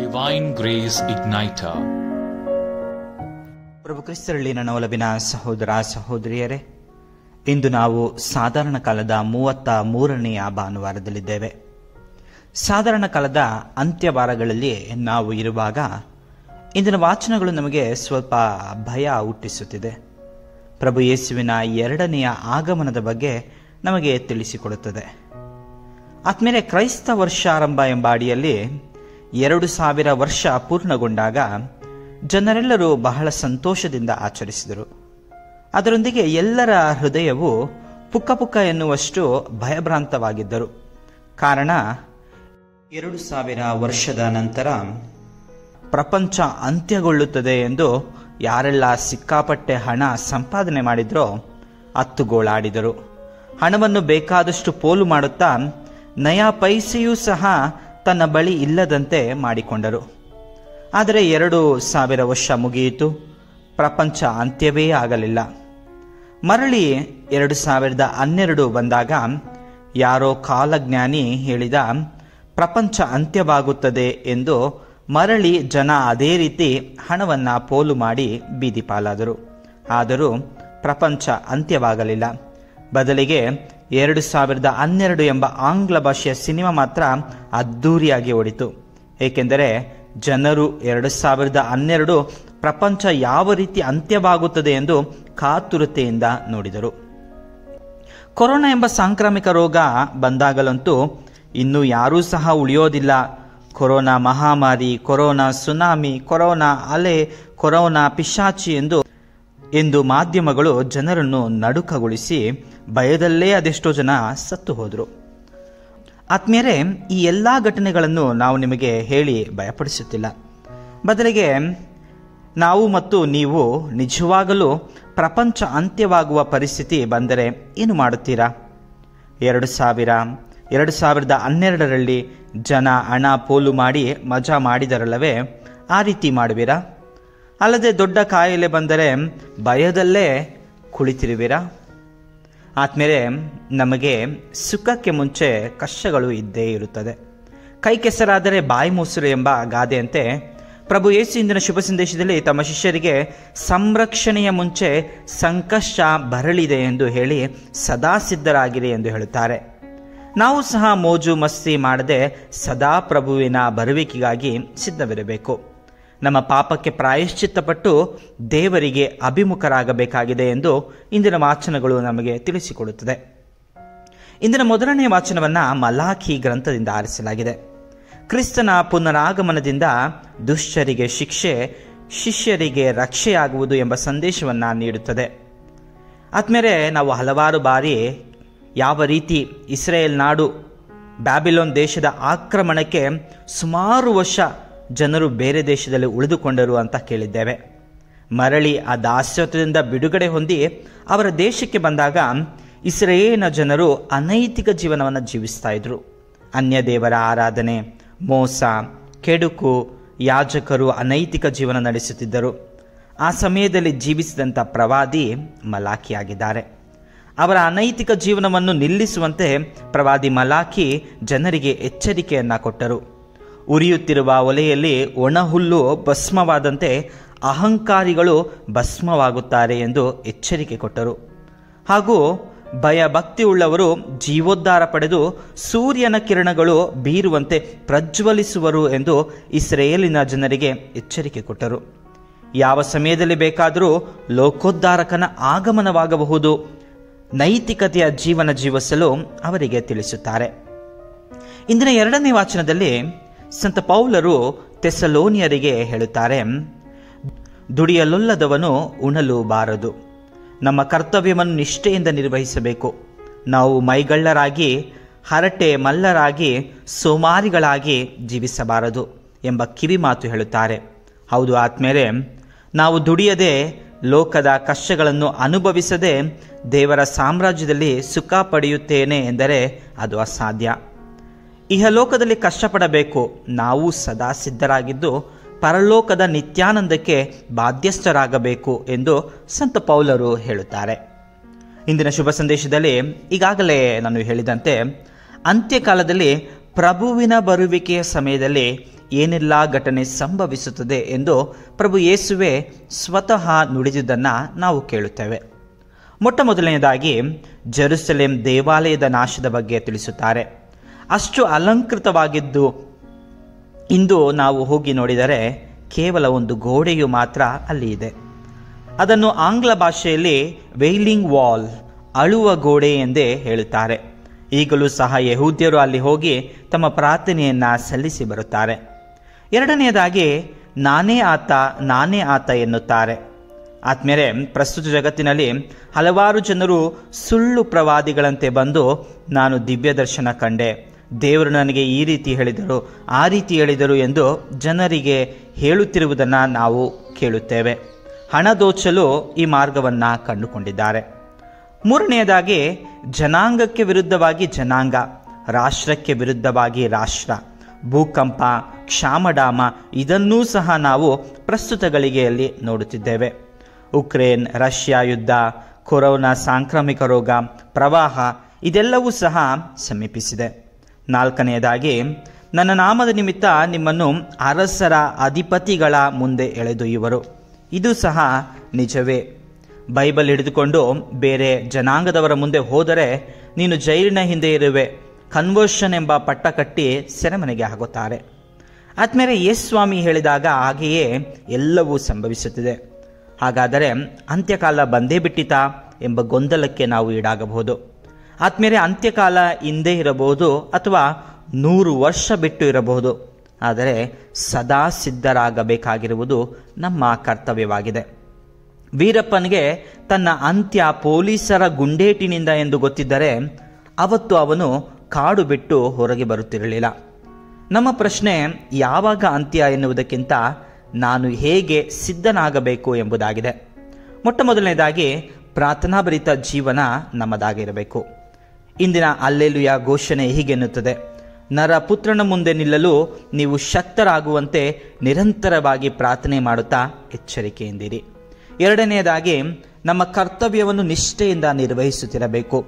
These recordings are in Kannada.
Divine Grace Igniter. ಪ್ರಭು ಕ್ರಿಸ್ತರಲ್ಲಿ ನನ್ನ ಒಲವಿನ ಸಹೋದರ ಸಹೋದರಿಯರೇ, ಇಂದು ನಾವು ಸಾಧಾರಣ ಕಾಲದ 33ನೇ ಭಾನುವಾರದಲ್ಲಿದ್ದೇವೆ. ಸಾಧಾರಣ ಕಾಲದ ಅಂತ್ಯವಾರಗಳಲ್ಲಿ ನಾವು ಇರುವಾಗ ಇಂದಿನ ವಾಚನಗಳು ನಮಗೆ ಸ್ವಲ್ಪ ಭಯ ಹುಟ್ಟಿಸುತ್ತಿದೆ. ಪ್ರಭು ಯೇಸುವಿನ 2ನೆಯ ಆಗಮನದ ಬಗ್ಗೆ ನಮಗೆ ತಿಳಿಸಿಕೊಡುತ್ತದೆ. ಆದ್ಮೇಲೆ ಕ್ರೈಸ್ತ ವರ್ಷಾರಂಭ ಎಂಬ ಅಡಿಯಲ್ಲಿ 2000 ವರ್ಷ ಪೂರ್ಣಗೊಂಡಾಗ ಜನರೆಲ್ಲರೂ ಬಹಳ ಸಂತೋಷದಿಂದ ಆಚರಿಸಿದರು. ಅದರೊಂದಿಗೆ ಎಲ್ಲರ ಹೃದಯವು ಪುಕ್ಕ ಪುಕ್ಕ ಎನ್ನುವಷ್ಟು ಭಯಭ್ರಾಂತವಾಗಿದ್ದರು. ಕಾರಣ 2000 ವರ್ಷದ ನಂತರ ಪ್ರಪಂಚ ಅಂತ್ಯಗೊಳ್ಳುತ್ತದೆ ಎಂದು ಯಾರೆಲ್ಲ ಸಿಕ್ಕಾಪಟ್ಟೆ ಹಣ ಸಂಪಾದನೆ ಮಾಡಿದ್ರೋ ಅತ್ತುಗೋಳಾಡಿದರು. ಹಣವನ್ನು ಬೇಕಾದಷ್ಟು ಪೋಲು ಮಾಡುತ್ತಾ ನಯಾ ಪೈಸೆಯೂ ಸಹ ತನ್ನ ಬಳಿ ಇಲ್ಲದಂತೆ ಮಾಡಿಕೊಂಡರು. ಆದರೆ 2000 ವರ್ಷ ಮುಗಿಯಿತು, ಪ್ರಪಂಚ ಅಂತ್ಯವೇ ಆಗಲಿಲ್ಲ. ಮರಳಿ 2012 ಬಂದಾಗ ಯಾರೋ ಕಾಲಜ್ಞಾನಿ ಹೇಳಿದ ಪ್ರಪಂಚ ಅಂತ್ಯವಾಗುತ್ತದೆ ಎಂದು ಮರಳಿ ಜನ ಅದೇ ರೀತಿ ಹಣವನ್ನು ಪೋಲು ಮಾಡಿ ಬೀದಿ ಪಾಲಾದರು. ಆದರೂ ಪ್ರಪಂಚ ಅಂತ್ಯವಾಗಲಿಲ್ಲ. ಬದಲಿಗೆ 2012 ಎಂಬ ಆಂಗ್ಲ ಭಾಷೆಯ ಸಿನಿಮಾ ಮಾತ್ರ ಅದ್ಧೂರಿಯಾಗಿ ಓಡಿತು. ಏಕೆಂದರೆ ಜನರು 2012 ಪ್ರಪಂಚ ಯಾವ ರೀತಿ ಅಂತ್ಯವಾಗುತ್ತದೆ ಎಂದು ಕಾತುರತೆಯಿಂದ ನೋಡಿದರು. ಕೊರೋನಾ ಎಂಬ ಸಾಂಕ್ರಾಮಿಕ ರೋಗ ಬಂದಾಗಲಂತೂ ಇನ್ನು ಯಾರೂ ಸಹ ಉಳಿಯೋದಿಲ್ಲ, ಕೊರೋನಾ ಮಹಾಮಾರಿ, ಕೊರೋನಾ ಸುನಾಮಿ, ಕೊರೋನಾ ಅಲೆ, ಕೊರೋನಾ ಪಿಶಾಚಿ ಎಂದು ಮಾಧ್ಯಮಗಳು ಜನರನ್ನು ನಡುಕಗೊಳಿಸಿ ಭಯದಲ್ಲೇ ಅದೆಷ್ಟೋ ಜನ ಸತ್ತು ಹೋದರು. ಆದ್ಮೇಲೆ ಈ ಎಲ್ಲ ಘಟನೆಗಳನ್ನು ನಾವು ನಿಮಗೆ ಹೇಳಿ ಭಯಪಡಿಸುತ್ತಿಲ್ಲ. ಬದಲಿಗೆ ನಾವು ಮತ್ತು ನೀವು ನಿಜವಾಗಲೂ ಪ್ರಪಂಚ ಅಂತ್ಯವಾಗುವ ಪರಿಸ್ಥಿತಿ ಬಂದರೆ ಏನು ಮಾಡುತ್ತೀರಾ? 2012 ಜನ ಹಣ ಪೋಲು ಮಾಡಿ ಮಜಾ ಮಾಡಿದರಲ್ಲವೇ, ಆ ರೀತಿ ಮಾಡುವಿರಾ? ಅಲ್ಲದೆ ದೊಡ್ಡ ಕಾಯಿಲೆ ಬಂದರೆ ಭಯದಲ್ಲೇ ಕುಳಿತಿರುವಿರಾ? ಆದ್ಮೇಲೆ ನಮಗೆ ಸುಖಕ್ಕೆ ಮುಂಚೆ ಕಷ್ಟಗಳು ಇದ್ದೇ ಇರುತ್ತದೆ. ಕೈ ಕೆಸರಾದರೆ ಬಾಯಿ ಮೊಸರು ಎಂಬ ಗಾದೆಯಂತೆ ಪ್ರಭು ಯೇಸು ಇಂದಿನ ಶುಭ ಸಂದೇಶದಲ್ಲಿ ತಮ್ಮ ಶಿಷ್ಯರಿಗೆ ಸಂರಕ್ಷಣೆಯ ಮುಂಚೆ ಸಂಕಷ್ಟ ಬರಲಿದೆ ಎಂದು ಹೇಳಿ ಸದಾ ಸಿದ್ಧರಾಗಿರಿ ಎಂದು ಹೇಳುತ್ತಾರೆ. ನಾವು ಸಹ ಮೋಜು ಮಸ್ತಿ ಮಾಡದೆ ಸದಾ ಪ್ರಭುವಿನ ಬರುವಿಕೆಗಾಗಿ ಸಿದ್ಧವಿರಬೇಕು. ನಮ್ಮ ಪಾಪಕ್ಕೆ ಪ್ರಾಯಶ್ಚಿತ್ತಪಟ್ಟು ದೇವರಿಗೆ ಅಭಿಮುಖರಾಗಬೇಕಾಗಿದೆ ಎಂದು ಇಂದಿನ ವಾಚನಗಳು ನಮಗೆ ತಿಳಿಸಿಕೊಡುತ್ತದೆ. ಇಂದಿನ ಮೊದಲನೆಯ ವಾಚನವನ್ನು ಮಲಾಖಿ ಗ್ರಂಥದಿಂದ ಆರಿಸಲಾಗಿದೆ. ಕ್ರಿಸ್ತನ ಪುನರಾಗಮನದಿಂದ ದುಷ್ಟರಿಗೆ ಶಿಕ್ಷೆ, ಶಿಷ್ಯರಿಗೆ ರಕ್ಷೆಯಾಗುವುದು ಎಂಬ ಸಂದೇಶವನ್ನು ನೀಡುತ್ತದೆ. ಆದ್ಮೇಲೆ ನಾವು ಹಲವಾರು ಬಾರಿ ಯಾವ ರೀತಿ ಇಸ್ರೇಲ್ ನಾಡು ಬ್ಯಾಬಿಲೋನ್ ದೇಶದ ಆಕ್ರಮಣಕ್ಕೆ ಸುಮಾರು ವರ್ಷ ಜನರು ಬೇರೆ ದೇಶದಲ್ಲಿ ಉಳಿದುಕೊಂಡರು ಅಂತ ಕೇಳಿದ್ದೇವೆ. ಮರಳಿ ಆ ದಾಸ್ಯತ್ವದಿಂದ ಬಿಡುಗಡೆ ಹೊಂದಿ ಅವರ ದೇಶಕ್ಕೆ ಬಂದಾಗ ಇಸ್ರೇಲಿನ ಜನರು ಅನೈತಿಕ ಜೀವನವನ್ನು ಜೀವಿಸ್ತಾ ಇದ್ರು. ಅನ್ಯ ದೇವರ ಆರಾಧನೆ, ಮೋಸ, ಕೆಡುಕು, ಯಾಜಕರು ಅನೈತಿಕ ಜೀವನ ನಡೆಸುತ್ತಿದ್ದರು. ಆ ಸಮಯದಲ್ಲಿ ಜೀವಿಸಿದಂಥ ಪ್ರವಾದಿ ಮಲಾಖಿಯಾಗಿದ್ದಾರೆ. ಅವರ ಅನೈತಿಕ ಜೀವನವನ್ನು ನಿಲ್ಲಿಸುವಂತೆ ಪ್ರವಾದಿ ಮಲಾಖಿ ಜನರಿಗೆ ಎಚ್ಚರಿಕೆಯನ್ನು ಕೊಟ್ಟರು. ಉರಿಯುತ್ತಿರುವ ಒಲೆಯಲ್ಲಿ ಒಣಹುಲ್ಲು ಭಸ್ಮವಾದಂತೆ ಅಹಂಕಾರಿಗಳು ಭಸ್ಮವಾಗುತ್ತಾರೆ ಎಂದು ಎಚ್ಚರಿಕೆ ಕೊಟ್ಟರು. ಹಾಗೂ ಭಯಭಕ್ತಿ ಉಳ್ಳವರು ಜೀವೋದ್ಧಾರ ಪಡೆದು ಸೂರ್ಯನ ಕಿರಣಗಳು ಬೀರುವಂತೆ ಪ್ರಜ್ವಲಿಸುವರು ಎಂದು ಇಸ್ರೇಲಿನ ಜನರಿಗೆ ಎಚ್ಚರಿಕೆ ಕೊಟ್ಟರು. ಯಾವ ಸಮಯದಲ್ಲಿ ಬೇಕಾದರೂ ಲೋಕೋದ್ಧಾರಕನ ಆಗಮನವಾಗಬಹುದು, ನೈತಿಕತೆಯ ಜೀವನ ಜೀವಿಸಲು ಅವರಿಗೆ ತಿಳಿಸುತ್ತಾರೆ. ಇಂದಿನ 2ನೇ ವಾಚನದಲ್ಲಿ ಸಂತ ಪೌಲರು ಥೆಸಲೋನಿಯರಿಗೆ ಹೇಳುತ್ತಾರೆ, ದುಡಿಯಲೊಲ್ಲದವನು ಉಣಲು ಬಾರದು. ನಮ್ಮ ಕರ್ತವ್ಯವನ್ನು ನಿಷ್ಠೆಯಿಂದ ನಿರ್ವಹಿಸಬೇಕು. ನಾವು ಮೈಗಳ್ಳರಾಗಿ, ಹರಟೆ ಮಲ್ಲರಾಗಿ, ಸೋಮಾರಿಗಳಾಗಿ ಜೀವಿಸಬಾರದು ಎಂಬ ಕಿವಿ ಮಾತು ಹೇಳುತ್ತಾರೆ. ಹೌದು, ಆದ್ಮೇಲೆ ನಾವು ದುಡಿಯದೆ, ಲೋಕದ ಕಷ್ಟಗಳನ್ನು ಅನುಭವಿಸದೆ ದೇವರ ಸಾಮ್ರಾಜ್ಯದಲ್ಲಿ ಸುಖ ಪಡೆಯುತ್ತೇನೆ ಎಂದರೆ ಅದು ಅಸಾಧ್ಯ. ಇಹಲೋಕದಲ್ಲಿ ಕಷ್ಟಪಡಬೇಕು. ನಾವು ಸದಾ ಸಿದ್ಧರಾಗಿದ್ದು ಪರಲೋಕದ ನಿತ್ಯಾನಂದಕ್ಕೆ ಬಾಧ್ಯಸ್ಥರಾಗಬೇಕು ಎಂದು ಸಂತ ಪೌಲರು ಹೇಳುತ್ತಾರೆ. ಇಂದಿನ ಶುಭ ಸಂದೇಶದಲ್ಲಿ ಈಗಾಗಲೇ ನಾನು ಹೇಳಿದಂತೆ ಅಂತ್ಯಕಾಲದಲ್ಲಿ ಪ್ರಭುವಿನ ಬರುವಿಕೆಯ ಸಮಯದಲ್ಲಿ ಏನೆಲ್ಲ ಘಟನೆ ಸಂಭವಿಸುತ್ತದೆ ಎಂದು ಪ್ರಭು ಯೇಸುವೆ ಸ್ವತಃ ನುಡಿದುದನ್ನು ನಾವು ಕೇಳುತ್ತೇವೆ. ಮೊಟ್ಟ ಮೊದಲನೆಯದಾಗಿ ಜೆರುಸಲೇಮ್ ದೇವಾಲಯದ ನಾಶದ ಬಗ್ಗೆ ತಿಳಿಸುತ್ತಾರೆ. ಅಷ್ಟು ಅಲಂಕೃತವಾಗಿದ್ದು ಇಂದು ನಾವು ಹೋಗಿ ನೋಡಿದರೆ ಕೇವಲ ಒಂದು ಗೋಡೆಯು ಮಾತ್ರ ಅಲ್ಲಿ ಇದೆ. ಅದನ್ನು ಆಂಗ್ಲ ಭಾಷೆಯಲ್ಲಿ ವೇಲಿಂಗ್ ವಾಲ್, ಅಳುವ ಗೋಡೆ ಎಂದೇ ಹೇಳುತ್ತಾರೆ. ಈಗಲೂ ಸಹ ಯಹೂದ್ಯರು ಅಲ್ಲಿ ಹೋಗಿ ತಮ್ಮ ಪ್ರಾರ್ಥನೆಯನ್ನು ಸಲ್ಲಿಸಿ ಬರುತ್ತಾರೆ. ಎರಡನೆಯದಾಗಿ ನಾನೇ ಆತ ಎನ್ನುತ್ತಾರೆ. ಆತ್ಮೇಲೆ ಪ್ರಸ್ತುತ ಜಗತ್ತಿನಲ್ಲಿ ಹಲವಾರು ಜನರು ಸುಳ್ಳು ಪ್ರವಾದಿಗಳಂತೆ ಬಂದು ನಾನು ದಿವ್ಯ ದರ್ಶನ ಕಂಡೆ, ದೇವರು ನನಗೆ ಈ ರೀತಿ ಹೇಳಿದರು, ಆ ರೀತಿ ಹೇಳಿದರು ಎಂದು ಜನರಿಗೆ ಹೇಳುತ್ತಿರುವುದನ್ನು ನಾವು ಕೇಳುತ್ತೇವೆ. ಹಣ ದೋಚಲು ಈ ಮಾರ್ಗವನ್ನು ಕಂಡುಕೊಂಡಿದ್ದಾರೆ. ಮೂರನೆಯದಾಗಿ ಜನಾಂಗಕ್ಕೆ ವಿರುದ್ಧವಾಗಿ ಜನಾಂಗ, ರಾಷ್ಟ್ರಕ್ಕೆ ವಿರುದ್ಧವಾಗಿ ರಾಷ್ಟ್ರ, ಭೂಕಂಪ, ಕ್ಷಾಮಡಾಮ ಇದನ್ನೂ ಸಹ ನಾವು ಪ್ರಸ್ತುತ ಗಳಿಗೆಯಲ್ಲಿ ನೋಡುತ್ತಿದ್ದೇವೆ. ಉಕ್ರೇನ್ ರಷ್ಯಾ ಯುದ್ಧ, ಕೊರೋನಾ ಸಾಂಕ್ರಾಮಿಕ ರೋಗ, ಪ್ರವಾಹ ಇದೆಲ್ಲವೂ ಸಹ ಸಮೀಪಿಸಿದೆ. ನಾಲ್ಕನೆಯದಾಗಿ ನನ್ನ ನಾಮದ ನಿಮಿತ್ತ ನಿಮ್ಮನ್ನು ಅರಸರ ಅಧಿಪತಿಗಳ ಮುಂದೆ ಎಳೆದೊಯ್ಯುವರು. ಇದು ಸಹ ನಿಜವೇ. ಬೈಬಲ್ ಹಿಡಿದುಕೊಂಡು ಬೇರೆ ಜನಾಂಗದವರ ಮುಂದೆ ಹೋದರೆ ನೀನು ಜೈಲಿನ ಹಿಂದೆ ಇರುವೆ, ಕನ್ವರ್ಷನ್ ಎಂಬ ಪಟ್ಟ ಕಟ್ಟಿ ಸೆರೆಮನೆಗೆ ಹಾಕುತ್ತಾರೆ. ಆದ್ಮೇಲೆ ಯೇಸ್ವಾಮಿ ಹೇಳಿದಾಗ ಹಾಗೆಯೇ ಎಲ್ಲವೂ ಸಂಭವಿಸುತ್ತಿದೆ. ಹಾಗಾದರೆ ಅಂತ್ಯಕಾಲ ಬಂದೇ ಬಿಟ್ಟಿತಾ ಎಂಬ ಗೊಂದಲಕ್ಕೆ ನಾವು ಈಡಾಗಬಹುದು. ಆದ್ಮೇಲೆ ಅಂತ್ಯಕಾಲ ಹಿಂದೆ ಇರಬಹುದು ಅಥವಾ 100 ವರ್ಷ ಬಿಟ್ಟು ಇರಬಹುದು. ಆದರೆ ಸದಾ ಸಿದ್ಧರಾಗಬೇಕಾಗಿರುವುದು ನಮ್ಮ ಕರ್ತವ್ಯವಾಗಿದೆ. ವೀರಪ್ಪನಿಗೆ ತನ್ನ ಅಂತ್ಯ ಪೊಲೀಸರ ಗುಂಡೇಟಿನಿಂದ ಎಂದು ಗೊತ್ತಿದ್ದರೆ ಅವತ್ತು ಅವನು ಕಾಡು ಬಿಟ್ಟು ಹೊರಗೆ ಬರುತ್ತಿರಲಿಲ್ಲ. ನಮ್ಮ ಪ್ರಶ್ನೆ ಯಾವಾಗ ಅಂತ್ಯ ಎನ್ನುವುದಕ್ಕಿಂತ ನಾನು ಹೇಗೆ ಸಿದ್ಧನಾಗಬೇಕು ಎಂಬುದಾಗಿದೆ. ಮೊಟ್ಟ ಮೊದಲನೇದಾಗಿ ಪ್ರಾರ್ಥನಾಭರಿತ ಜೀವನ ನಮ್ಮದಾಗಿರಬೇಕು. ಇಂದಿನ ಅಲ್ಲೆಲುಯ ಘೋಷಣೆ ಹೀಗೆನ್ನುತ್ತದೆ, ನರಪುತ್ರನ ಮುಂದೆ ನಿಲ್ಲಲು ನೀವು ಶಕ್ತರಾಗುವಂತೆ ನಿರಂತರವಾಗಿ ಪ್ರಾರ್ಥನೆ ಮಾಡುತ್ತಾ ಎಚ್ಚರಿಕೆಯಿಂದಿರಿ. ಎರಡನೆಯದಾಗಿ ನಮ್ಮ ಕರ್ತವ್ಯವನ್ನು ನಿಷ್ಠೆಯಿಂದ ನಿರ್ವಹಿಸುತ್ತಿರಬೇಕು.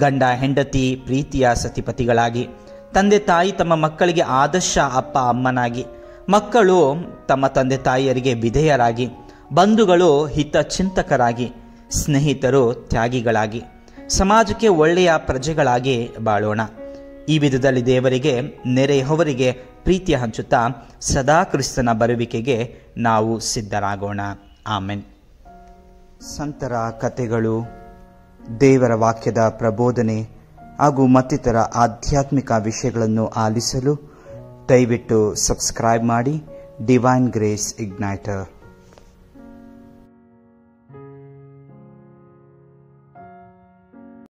ಗಂಡ ಹೆಂಡತಿ ಪ್ರೀತಿಯ ಸತಿಪತಿಗಳಾಗಿ, ತಂದೆ ತಾಯಿ ತಮ್ಮ ಮಕ್ಕಳಿಗೆ ಆದರ್ಶ ಅಪ್ಪ ಅಮ್ಮನಾಗಿ, ಮಕ್ಕಳು ತಮ್ಮ ತಂದೆ ತಾಯಿಯರಿಗೆ ವಿಧೇಯರಾಗಿ, ಬಂಧುಗಳು ಹಿತಚಿಂತಕರಾಗಿ, ಸ್ನೇಹಿತರು ತ್ಯಾಗಿಗಳಾಗಿ, ಸಮಾಜಕ್ಕೆ ಒಳ್ಳೆಯ ಪ್ರಜೆಗಳಾಗಿ ಬಾಳೋಣ. ಈ ವಿಧದಲ್ಲಿ ದೇವರಿಗೆ ನೆರೆಯವರಿಗೆ ಪ್ರೀತಿಯ ಹಂಚುತ್ತಾ ಸದಾ ಕ್ರಿಸ್ತನ ಬರುವಿಕೆಗೆ ನಾವು ಸಿದ್ಧರಾಗೋಣ. ಆಮೆನ್. ಸಂತರ ಕಥೆಗಳು, ದೇವರ ವಾಕ್ಯದ ಪ್ರಬೋಧನೆ ಹಾಗೂ ಮತ್ತಿತರ ಆಧ್ಯಾತ್ಮಿಕ ವಿಷಯಗಳನ್ನು ಆಲಿಸಲು ದಯವಿಟ್ಟು ಸಬ್ಸ್ಕ್ರೈಬ್ ಮಾಡಿ ಡಿವೈನ್ ಗ್ರೇಸ್ ಇಗ್ನೈಟರ್.